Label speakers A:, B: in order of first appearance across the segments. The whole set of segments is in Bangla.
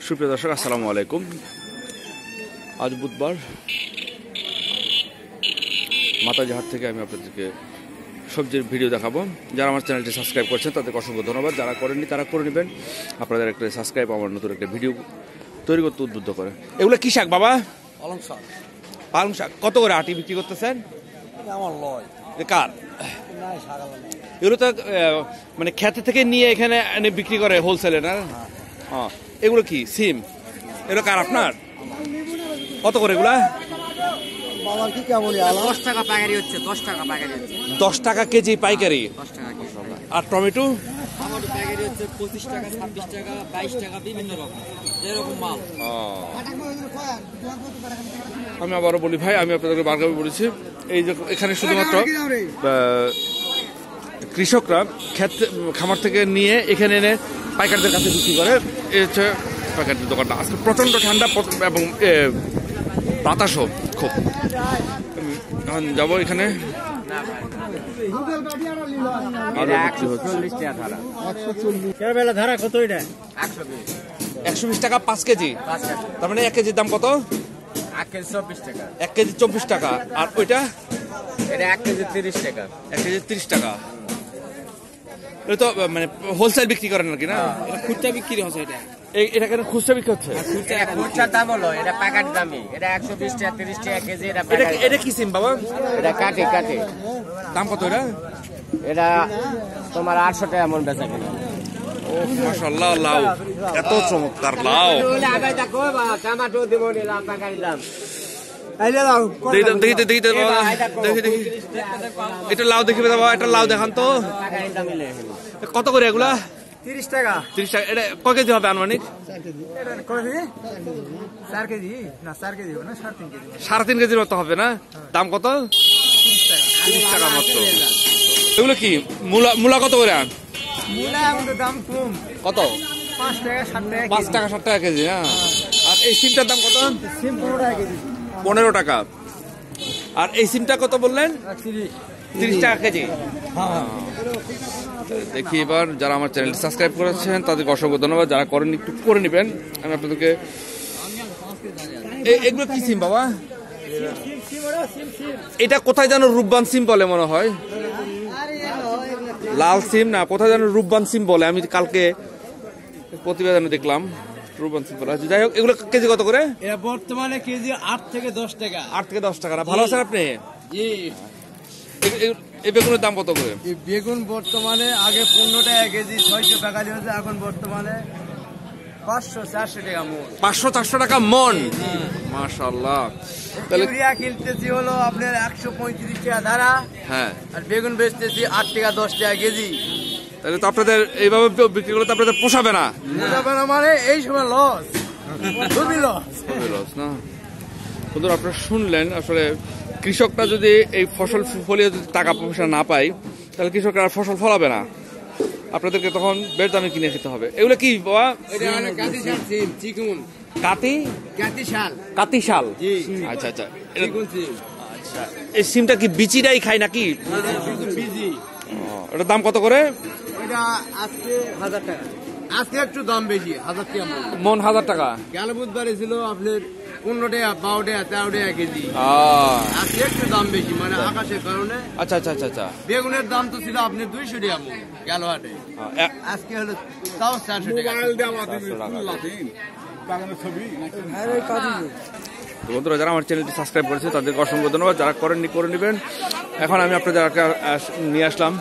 A: সুপ্রিয় দর্শক, আসসালামু আলাইকুম। আজ বুধবার মাতাজি হাট থেকে আমি আপনাদেরকে সবজির ভিডিও দেখাবো। যারা আমার চ্যানেলটি সাবস্ক্রাইব করছেন তাদেরকে অসংখ্য ধন্যবাদ। যারা করেননি তারা করে নেবেন। আপনাদের একটা সাবস্ক্রাইব আমার নতুন একটা ভিডিও তৈরি করতে উদ্বুদ্ধ করে। এগুলো কি শাক বাবা?
B: পালং শাক।
A: পালং শাক কত করে আটি বিক্রি করতেছেন?
B: আমার লয়।
A: কার এগুলো? তো মানে খেতে থেকে নিয়ে এখানে এনে বিক্রি করে হোলসেলে, না? হ্যাঁ। এগুলো কি সিম? এগুলো কার আপনার? কত করে এগুলা?
B: বাবার কি কেমন?
C: 10 টাকা পাইকারি হচ্ছে। 10 টাকা পাইকারি হচ্ছে।
A: 10 টাকা কেজি পাইকারি।
C: 10 টাকা কেজি।
A: আর টমেটো?
C: টমেটো পাইকারি হচ্ছে 25 টাকা, 26 টাকা, 22 টাকা, বিভিন্ন রকম যেরকম মাল।
A: আমি আবারও বলি ভাই, আমি আপনাদেরকে বারবার বলেছি, এই যে এখানে শুধুমাত্র কৃষকরা খামার থেকে নিয়ে এখানে এনে পাইকারদের কাছে বিক্রি করে। এই হচ্ছে পাইকারদের দোকানটা। আজকে প্রচণ্ড ঠান্ডা এবং বাতাসও খুব। এখন যাবো এখানে আরো বিক্রি হচ্ছে 120 টাকা 5 কেজি। তার মানে 1 কেজির দাম কত?
C: 1 কেজি 24 টাকা।
A: 1 কেজি 24 টাকা। আর ওইটা?
C: এটা 1 কেজি 30 টাকা।
A: 1 কেজি 30 টাকা। এটা তো মানে হোলসেল বিক্রি করেন নাকি, না?
C: এটা খুচরা বিক্রি হচ্ছে।
A: এটা কেন খুচরা বিক্রি হচ্ছে?
C: খুচরা দাম হলো এটা প্যাকেট দামি। এটা 120 টাকা, 30 টাকা কেজি। এটা প্যাকেট।
A: এটা কি সিম বাবা?
C: এটা কাটে।
A: দাম কত এটা?
C: এটা তোমার 800 টাকা মন বেচা কিনা।
A: ও মাশাআল্লাহ, লাউ এত চমৎকার লাউ।
C: আগে দেখো বা টমেটো দিব নি লাউ পাইকারি দাম।
A: দেখি এটা লাউ দেখিবে বাবা, এটা লাউ দেখান তো।
C: পাইকারি দামে লে
A: কত করে এগুলা?
B: 30 টাকা।
A: 30 টাকা। এটা কয় কেজি হবে আনুমানিক?
B: এটা কত কেজি? 4 কেজি না, 4 কেজি না, 3.5 কেজি।
A: 3.5 কেজির মতো হবে, না? দাম কত?
B: 30 টাকা।
A: 30 টাকা মাত্র। এগুলো কি মূলা কত করে?
B: মূলা আমাদের দাম কম।
A: কত?
B: 5 টাকা 7 টাকা।
A: 5 টাকা 7 টাকা কেজি, না? আর এই সিমটার দাম কত?
B: সিম 15 টাকা কেজি।
A: 15 টাকা। আর এই সিমটা কত বললেন? 30 টাকা কেজি। দেখি এবার যারা আমার চ্যানেলটি সাবস্ক্রাইব করেছেন তাদেরকে অসংখ্য ধন্যবাদ। যারা করেন একটু করে নেবেন। আমি আপনাদেরকে এগুলো কি সিম বাবা? এটা কোথায় যেন রূপবান সিম বলে মনে হয়। লাল সিম না, কোথায় যেন রূপবান সিম বলে। আমি কালকে প্রতিবেদনে দেখলাম রূপবান সিম বলে। যাই হোক, এগুলো কেজি কত করে?
B: এটা বর্তমানে কেজি 8 থেকে 10 টাকা।
A: 8 থেকে 10 টাকা। ভালো আছেন আপনি?
B: জি।
A: এই বেগুনের দাম কত করে?
B: এই বেগুন বর্তমানে আগে 15 টাকা কেজি, 600 টাকা দিয়েছে। এখন বর্তমানে 500-400 টাকা মন।
A: 500-400 টাকা মন। মাশাআল্লাহ। তাহলে
B: ইউরিয়া কিনতেছি হলো আপনার 135 টাকা ধারা।
A: হ্যাঁ।
B: আর বেগুন বেচতেছি 8 টাকা 10 টাকা কেজি।
A: তাহলে তো আপনাদের এইভাবে বিক্রি করলে তো আপনাদের পোষাবে না।
B: মানে এই সময় লস, খুবই লস।
A: না বন্ধুরা, আপনারা শুনলেন। আসলে কৃষকরা যদি এই ফসল ফলিয়ে যদি টাকা পয়সা না পায়, তাহলে কৃষকরা আর ফসল ফলাবে না। আপনাদেরকে তখন বেশ দামে কিনে খেতে হবে। এগুলো কি বাবা? কাতি শাল। আচ্ছা। আচ্ছা, এই সিমটা কি বিচিটাই খায় নাকি? এটার দাম কত করে?
B: এটা আজকে 1000 টাকা। আজকে একটু দাম বেশি, 1000 টাকা
A: মন। 1000 টাকা।
B: গেল বুধবারে ছিল আপনার 15 টাকা, 12 টাকা, 13 টাকা কেজি। আজকে একটু দাম বেশি, মানে আকাশের কারণে।
A: আচ্ছা।
B: বেগুনের দাম তো ছিল আপনি 200 টাকা মন গেল হাটে। আজকে হলো তাও 400 টাকা।
A: বন্ধুরা, যারা আমার চ্যানেলটি সাবস্ক্রাইব করেছে তাদেরকে অসংখ্য ধন্যবাদ। যারা করেননি করে নেবেন। এখন আমি আপনাদের নিয়ে আসলাম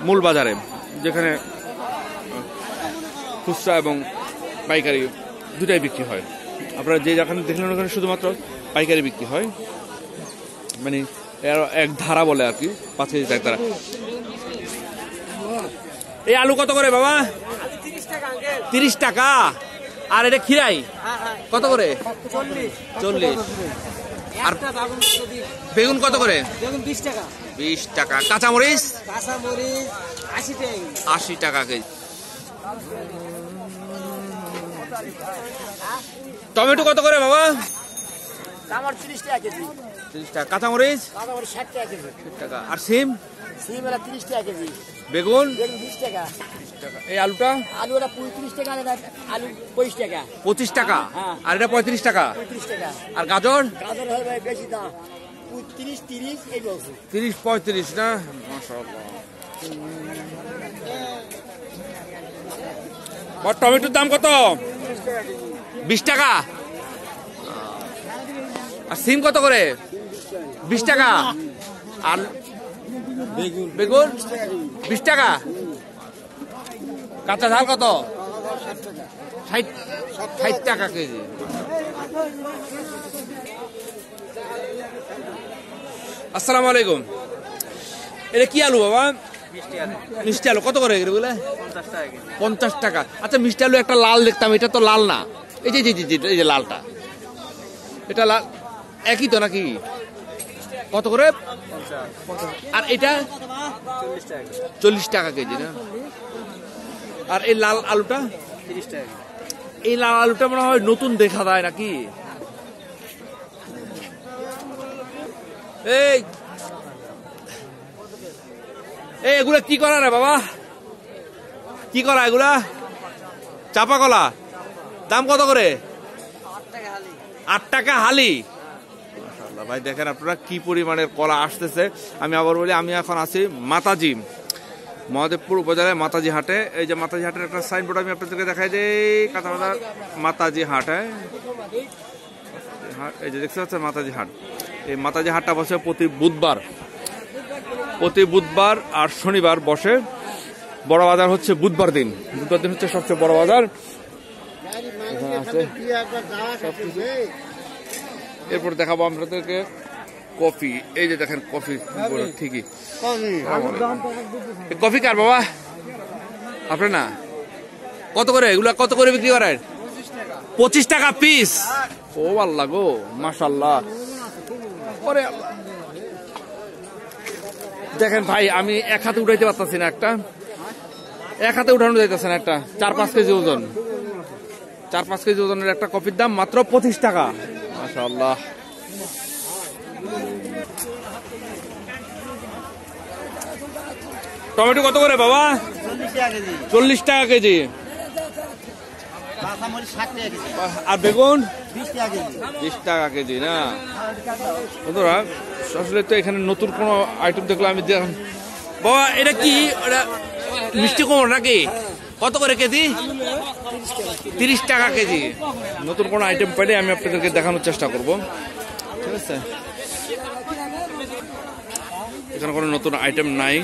A: মূল বাজারে, যেখানে খুচরা এবং পাইকারি দুটাই বিক্রি হয়। আপনারা যে যেখানে দেখলেন ওখানে শুধুমাত্র পাইকারি বিক্রি হয়, মানে এক ধারা বলে আর কি, 5 কেজি ধারা। এই আলু কত করে বাবা? 30 টাকা। আর এটা খিরাই কত করে? 40। আর বেগুন কত করে? 20 টাকা। কাঁচামরিচ 80 টাকা কেজি। টমেটো কত করে বাবা?
C: 30 টাকা কেজি।
A: 30 টাকা। কাঁচামরিচ
C: 60 টাকা কেজি।
A: 60 টাকা। আর সিম
D: সিম ওরা 30 টাকা কেজি,
A: বেগুন
D: বেগুন 20 টাকা,
A: এই আলুটা
D: আলু ওরা 35 টাকা, আর এটা আলু 25 টাকা,
A: 25 টাকা,
D: হ্যাঁ।
A: আর এটা 35 টাকা,
D: 35 টাকা।
A: আর গাজর
D: গাজর হয় ভাই বেশি দাম, 35 30 এই বলছি।
A: 30-35 না, মাশাআল্লাহ। আর টমেটোর দাম কত? 20 টাকা। আর সিম কত করে? 20 টাকা। আর বেগুন 20 টাকা। কাঁচা ঝাল কত? 60 টাকা কেজি। আসসালামু আলাইকুম। এটা কি আলু বাবা? মিষ্টি আলু কত করে এগুলো? 50 টাকা। আচ্ছা, মিষ্টি আলু একটা লাল দেখতাম, এটা তো লাল না। এই যে এই যে লালটা, এটা লাল একই তো নাকি? কত করে? আর এটা 40 টাকা কেজি না? আর এই লাল আলুটা
C: 30 টাকা।
A: এই লাল আলুটা মনে হয় নতুন দেখা যায় নাকি? এই এগুলা কি করা রে বাবা? কি করা এগুলা? চাপা কলা। দাম কত করে? 8 টাকা হালি। মাশাআল্লাহ ভাই, দেখেন আপনারা কি পরিমাণের কলা আসতেছে। আমি আবার বলি, আমি এখন আছি মাতাজি, মহাদেবপুর উপজেলায় মাতাজি হাটে। এই যে মাতাজি হাটের একটা সাইনবোর্ড আমি আপনাদেরকে দেখাই দিই, কাঁচাবাজার মাতাজি হাট। এই যে দেখতে পাচ্ছেন মাতাজি হাট। এই মাতাজি হাটটা বসে প্রতি বুধবার আর শনিবার বসে। বড় বাজার হচ্ছে বুধবার দিন হচ্ছে সবচেয়ে বড় বাজার। এরপর দেখাবো আপনাদেরকে কফি। এই যে দেখেন কফি, ঠিকই কফি কার বাবা? আপনি না? কত করে এগুলা? কত করে বিক্রি করেন? 25 টাকা পিস। ও আল্লাহ গো, মাশাআল্লাহ। দেখেন ভাই, আমি এক হাতে উঠাইতে পারতেছি না, এক হাতে উঠানো যাইতেছে না। একটা 4-5 কেজি ওজন, 4-5 কেজি ওজনের একটা কফির দাম মাত্র 25 টাকা। মাশাআল্লাহ। টমেটো কত করে বাবা? 40 টাকা কেজি। আর বেগুন 20 টাকা কেজি না? বন্ধুরা, আসলে তো এখানে নতুন কোনো আইটেম দেখলাম আমি। বাবা এটা কি? মিষ্টি কুমড়ো নাকি? কত করে কেজি? 30 টাকা কেজি। নতুন কোনো আইটেম পেলে আমি আপনাদেরকে দেখানোর চেষ্টা করব, ঠিক আছে? এখানে কোনো নতুন আইটেম নাই।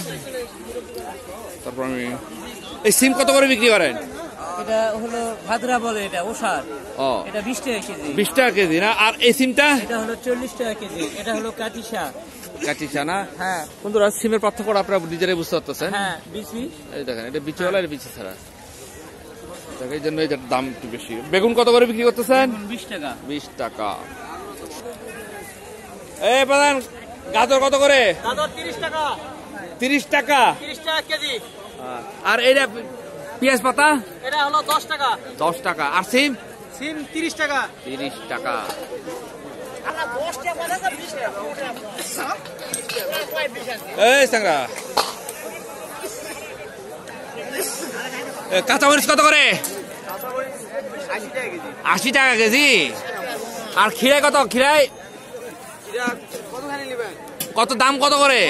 A: তারপর আমি এই সিম কত করে বিক্রি করেন?
C: এটা হলো ভাদরা বলে, এটা ওষার। এটা 20 টাকা কেজি।
A: 20 টাকা কেজি না? আর এই সিমটা?
C: এটা হলো 40 টাকা কেজি। এটা হলো কাটিসা
A: না?
C: হ্যাঁ
A: বন্ধুরা, সিমের পার্থক্য আপনারা নিজেরাই বুঝতে পারতেছেন।
C: হ্যাঁ, বিচি।
A: এই দেখেন, এটা বিচিওয়ালা, এটা বিচি ছাড়া। এই জন্য এটার দাম একটু বেশি। বেগুন কত করে বিক্রি করতেছেন?
C: 20 টাকা।
A: 20 টাকা। এই প্রধান, গাজর কত করে?
D: গাজর 30 টাকা।
A: 30 টাকা।
D: 30 টাকা কেজি।
A: আর এইটা পেঁয়াজ পাতা?
D: এটা হলো 10 টাকা।
A: 10 টাকা। আর সিম?
D: সিম 30 টাকা।
A: 30 টাকা। এই সাংরা, কাঁচামরিচ কত করে? 80 টাকা কেজি। আর খিরাই কত? খিরাই কত দাম? কত করে?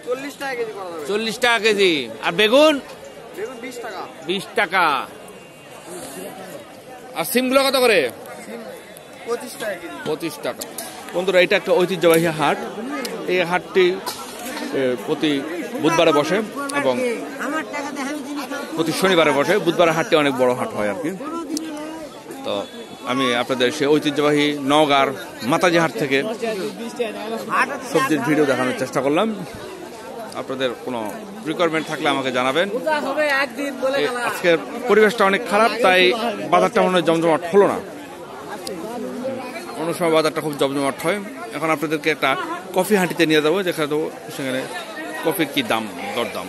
D: 40 টাকা কেজি করা যাবে।
A: 40 টাকা কেজি। আর বেগুন?
D: বেগুন 20 টাকা।
A: 20 টাকা। আর সিমগুলো কত করে?
D: 25 টাকা কেজি।
A: 25 টাকা। বন্ধুরা, এটা একটা ঐতিহ্যবাহী হাট। এই হাটটি প্রতি বুধবারে বসে এবং প্রতি শনিবারে বসে। বুধবারের হাটটি অনেক বড় হাট হয় আর কি। তো আমি আপনাদের সেই ঐতিহ্যবাহী নওগাঁর মাতাজি হাট থেকে সবজির ভিডিও দেখানোর চেষ্টা করলাম। আপনাদের কোনো রিকোয়ারমেন্ট থাকলে আমাকে জানাবেন। আজকের পরিবেশটা অনেক খারাপ, তাই বাজারটা মনে হয় জমজমাট হলো না। অন্য সময় বাজারটা খুব জমজমাট হয়। এখন আপনাদেরকে একটা কফি হাঁটিতে নিয়ে যাবো, যেখানে দেবো সেখানে কফির কি দাম, দরদাম।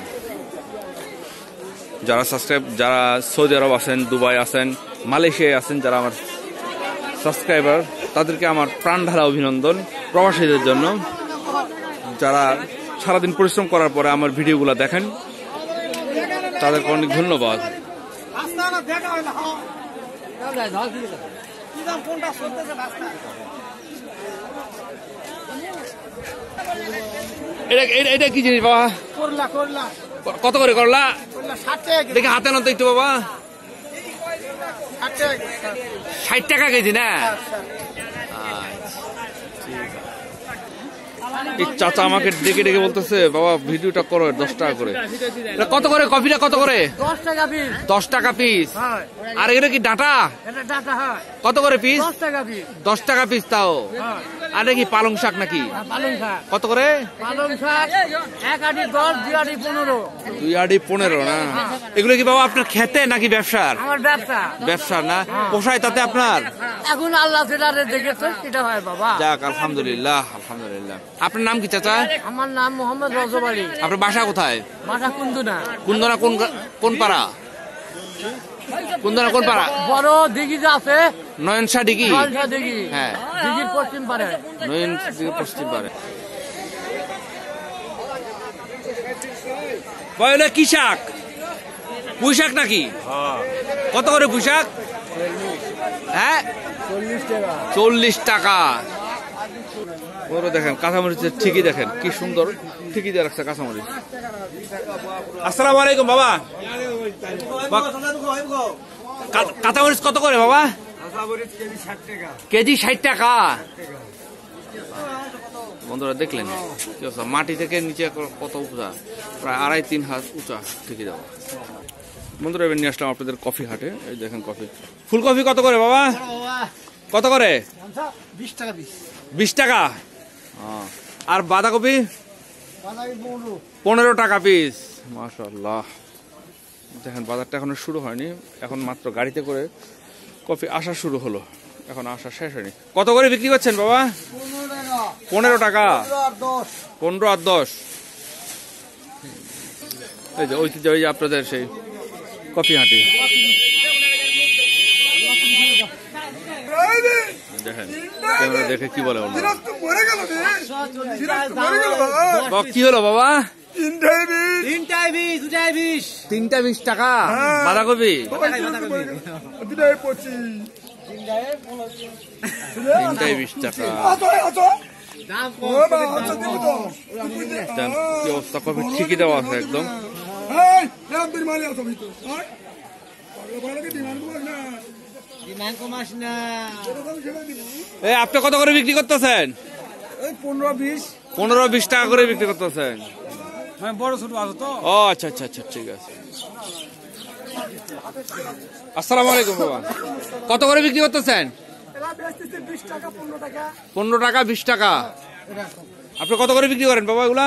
A: যারা সৌদি আরব আছেন, দুবাই আছেন, মালয়েশিয়ায় আছেন, যারা আমার সাবস্ক্রাইবার, তাদেরকে আমার প্রাণ ঢালা অভিনন্দন। প্রবাসীদের জন্য যারা সারাদিন পরিশ্রম করার পরে আমার ভিডিওগুলো দেখেন তাদেরকে অনেক ধন্যবাদ। এটা কি জিনিস বাবা? কত করে করলা? দেখে হাতে নতো একটু বাবা। 60 টাকা কেজি না? এই চাচা আমাকে ডেকে ডেকে বলতেছে বাবা ভিডিওটা করো 10 টাকা করে। কত করে কফিটা কত করে?
B: 10 টাকা পিস।
A: 10 টাকা পিস। আর এটা কি ডাটা?
B: এটা ডাটা হয়।
A: কত করে পিস?
B: 10 টাকা পিস।
A: 10 টাকা পিস তাও। আর এটা কি পালং শাক নাকি?
B: পালং শাক।
A: কত করে?
B: পালং শাক 1 আটি 10, 2 আটি 15।
A: 2 আটি 15 না? এগুলো কি বাবা আপনার খেতে নাকি ব্যবসার?
B: আমার ব্যবসা।
A: ব্যবসার না? পোষায় তাতে আপনার?
B: এখন আল্লাহ যেটা দেখেছে সেটা হয় বাবা।
A: যাক আলহামদুলিল্লাহ আলহামদুলিল্লাহ। আপনার নাম কি চাচা?
B: আমার নাম মোহাম্মদ রজব আলী।
A: আপনার বাসা কোথায়?
B: বাসা কুন্দুনা।
A: কুন্দনা কোন পাড়া? কুন্দনা কোন পাড়া?
B: বড় দিঘি যে আছে
A: নয়নশা দিঘি।
B: নয়নশা দিঘি।
A: হ্যাঁ,
B: দিঘির পশ্চিম পারে।
A: নয়নশা দিঘির পশ্চিম পারে। বলে কি শাক? পুঁই শাক নাকি? কত করে পুঁই শাক? হ্যাঁ 40 টাকা। ওরা দেখেন কাঁচামরিচের ঠিকই দেখেন কি সুন্দর ঠিকই দিয়ে রাখছে কাঁচামরিচ। আসসালামু আলাইকুম বাবা। কাঁচামরিচ কত করে বাবা? কেজি 60 টাকা। বন্ধুরা দেখলেন কি অবস্থা, মাটি থেকে নিচে কত উঁচা, প্রায় 2.5-3 হাত উঁচা ঠিকই দেওয়া। বন্ধুরা এবার নিয়ে আসলাম আপনাদের কফি হাটে। এই দেখেন কফি, ফুলকপি কত করে বাবা? কত করে?
B: 20 টাকা পিস।
A: 20 টাকা। আর বাঁধাকপি? 15 টাকা পিস। মাশাআল্লাহ। দেখেন বাজারটা এখনো শুরু হয়নি, এখন মাত্র গাড়িতে করে কফি আসা শুরু হলো, এখন আসা শেষ হয়নি। কত করে বিক্রি করছেন বাবা? 15 টাকা। 15 আর 10। এই যে ঐতিহ্যবাহী আপনাদের সেই কফি হাঁটি। দেখেন ক্যামেরা দেখে কি বলে কি হলো বাবা? 3টা 20 টাকা। বাঁধাকপি 3টায় 20 টাকা। কি অবস্থা, কফি ঠিকই দেওয়া আছে একদম। আপনি কত করে বিক্রি করতেছেন? 15-20 টাকা করে বিক্রি করতেছেন।
B: বড় ছোট আছে তো।
A: ও আচ্ছা আচ্ছা আচ্ছা ঠিক আছে। আসসালামু আলাইকুম বাবা। কত করে বিক্রি করতেছেন? 15 টাকা 20 টাকা। আপনি কত করে বিক্রি করেন বাবা এগুলা?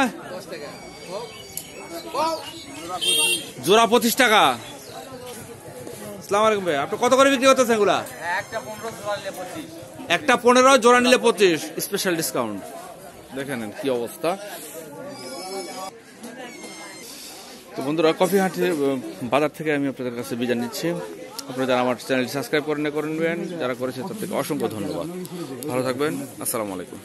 A: জোড়া 25 টাকা। আসসালামু আলাইকুম ভাই, আপনি কত করে বিক্রি করতেছেন এগুলা? একটা 15, জোড়া নিলে 25, স্পেশাল ডিসকাউন্ট। দেখেন কি অবস্থা। তো বন্ধুরা কফি হাটের বাজার থেকে আমি আপনাদের কাছে বিদায় নিচ্ছি। আপনারা যারা আমার চ্যানেলটি সাবস্ক্রাইব করেন, যারা করেছে তাদেরকে অসংখ্য ধন্যবাদ। ভালো থাকবেন। আসসালামু আলাইকুম।